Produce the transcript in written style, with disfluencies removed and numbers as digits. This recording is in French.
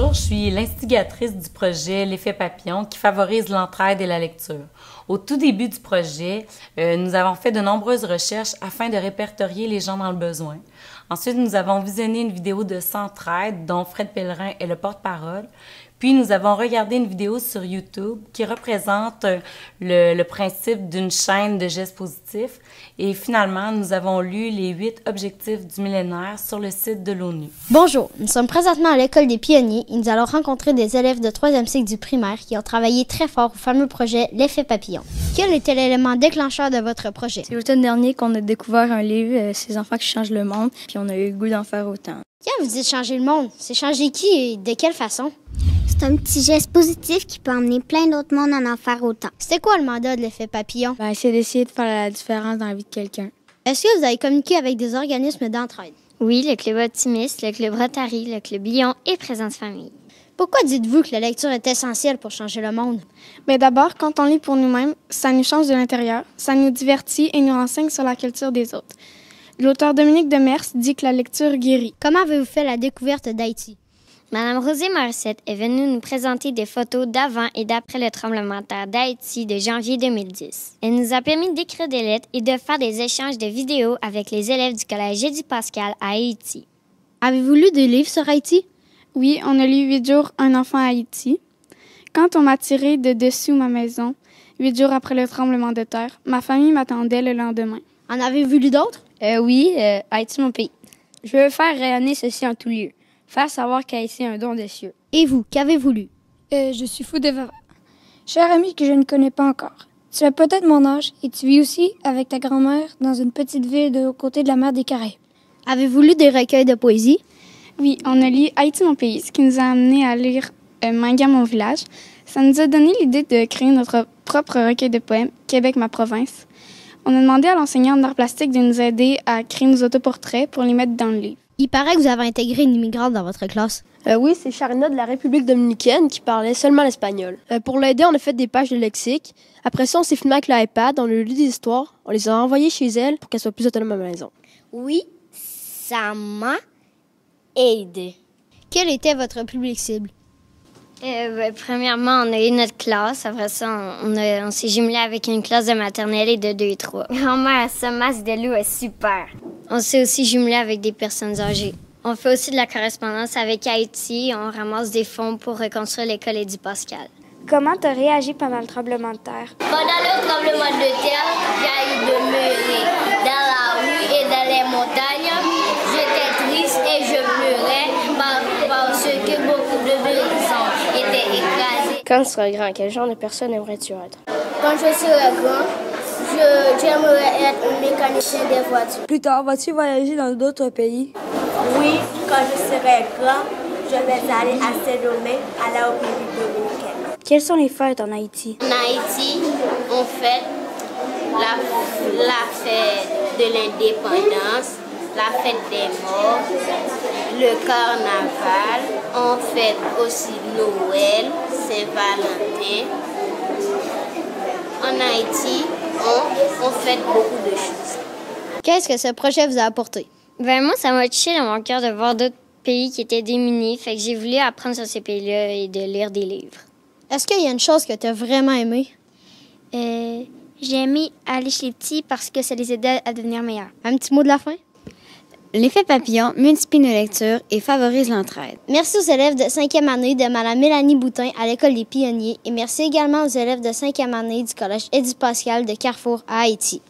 Bonjour, je suis l'instigatrice du projet L'effet papillon qui favorise l'entraide et la lecture. Au tout début du projet, nous avons fait de nombreuses recherches afin de répertorier les gens dans le besoin. Ensuite, nous avons visionné une vidéo de Centraide dont Fred Pellerin est le porte-parole. Puis, nous avons regardé une vidéo sur YouTube qui représente le principe d'une chaîne de gestes positifs. Et finalement, nous avons lu les 8 objectifs du millénaire sur le site de l'ONU. Bonjour, nous sommes présentement à l'École des pionniers et nous allons rencontrer des élèves de 3e cycle du primaire qui ont travaillé très fort au fameux projet L'effet papillon. Quel était l'élément déclencheur de votre projet? C'est l'automne dernier qu'on a découvert un livre, Ces enfants qui changent le monde, puis on a eu le goût d'en faire autant. Quand vous dites changer le monde, c'est changer qui et de quelle façon? C'est un petit geste positif qui peut emmener plein d'autres mondes à en faire autant. C'était quoi le mandat de l'effet papillon? C'est d'essayer de faire la différence dans la vie de quelqu'un. Est-ce que vous avez communiqué avec des organismes d'entraide? Oui, le Club Optimiste, le Club Rotary, le Club Lyon et Présence Famille. Pourquoi dites-vous que la lecture est essentielle pour changer le monde? D'abord, quand on lit pour nous-mêmes, ça nous change de l'intérieur, ça nous divertit et nous renseigne sur la culture des autres. L'auteur Dominique Demers dit que la lecture guérit. Comment avez-vous fait la découverte d'Haïti? Madame Rosée Morissette est venue nous présenter des photos d'avant et d'après le tremblement de terre d'Haïti de janvier 2010. Elle nous a permis d'écrire des lettres et de faire des échanges de vidéos avec les élèves du collège Édouard-Pascal à Haïti. Avez-vous lu des livres sur Haïti? Oui, on a lu 8 jours, un enfant à Haïti. Quand on m'a tiré de dessous ma maison, 8 jours après le tremblement de terre, ma famille m'attendait le lendemain. En avez-vous lu d'autres? Oui, Haïti, mon pays. Je veux faire rayonner ceci en tout lieu. Faire savoir qu'Haïti est un don des cieux. Et vous, qu'avez-vous lu? Je suis fou de Vava. Cher ami que je ne connais pas encore, tu as peut-être mon âge et tu vis aussi avec ta grand-mère dans une petite ville de l'autre côté de la mer des Caraïbes. Avez-vous lu des recueils de poésie? Oui, on a lu Haïti, mon pays, ce qui nous a amené à lire Manga, mon village. Ça nous a donné l'idée de créer notre propre recueil de poèmes, Québec, ma province. On a demandé à l'enseignante d'art plastique de nous aider à créer nos autoportraits pour les mettre dans le livre. Il paraît que vous avez intégré une immigrante dans votre classe. Oui, c'est Charina de la République dominicaine qui parlait seulement l'espagnol. Pour l'aider, on a fait des pages de lexique. Après ça, on s'est filmé avec l'iPad, on a lu des histoires, on les a envoyées chez elle pour qu'elle soit plus autonome à la maison. Oui, ça m'a aidé. Quel était votre public cible? Premièrement, on a eu notre classe. Après ça, on s'est jumelé avec une classe de maternelle et de 2 et 3. Grand-mère, ce masque de loup est super. On s'est aussi jumelé avec des personnes âgées. On fait aussi de la correspondance avec Haïti. On ramasse des fonds pour reconstruire l'école Édouard-Pascal. Comment tu as réagi pendant le tremblement de terre? Pendant le tremblement de terre, j'ai demeuré dans la rue et dans les montagnes. J'étais triste et je pleurais parce que beaucoup de maisons étaient écrasées. Quand tu seras grand, quel genre de personne aimerais-tu être? Quand je serai grand, j'aimerais être un mécanicien des voitures. Plus tard, vas-tu voyager dans d'autres pays? Oui, quand je serai grand, je vais aller à Saint-Domingue, à la République dominicaine. Quelles sont les fêtes en Haïti? En Haïti, on fête la fête de l'indépendance, la fête des morts, le carnaval, on fête aussi Noël, Saint-Valentin. En Haïti, on fête beaucoup de choses. Qu'est-ce que ce projet vous a apporté? Moi, ça m'a touché dans mon cœur de voir d'autres pays qui étaient démunis. Fait que j'ai voulu apprendre sur ces pays-là et de lire des livres. Est-ce qu'il y a une chose que tu as vraiment aimée? J'ai aimé aller chez les petits parce que ça les aidait à devenir meilleurs. Un petit mot de la fin? L'effet papillon multiplie nos lectures et favorise l'entraide. Merci aux élèves de 5e année de Mme Mélanie Boutin à l'École des pionniers et merci également aux élèves de 5e année du Collège Édouard-Pascal de Carrefour à Haïti.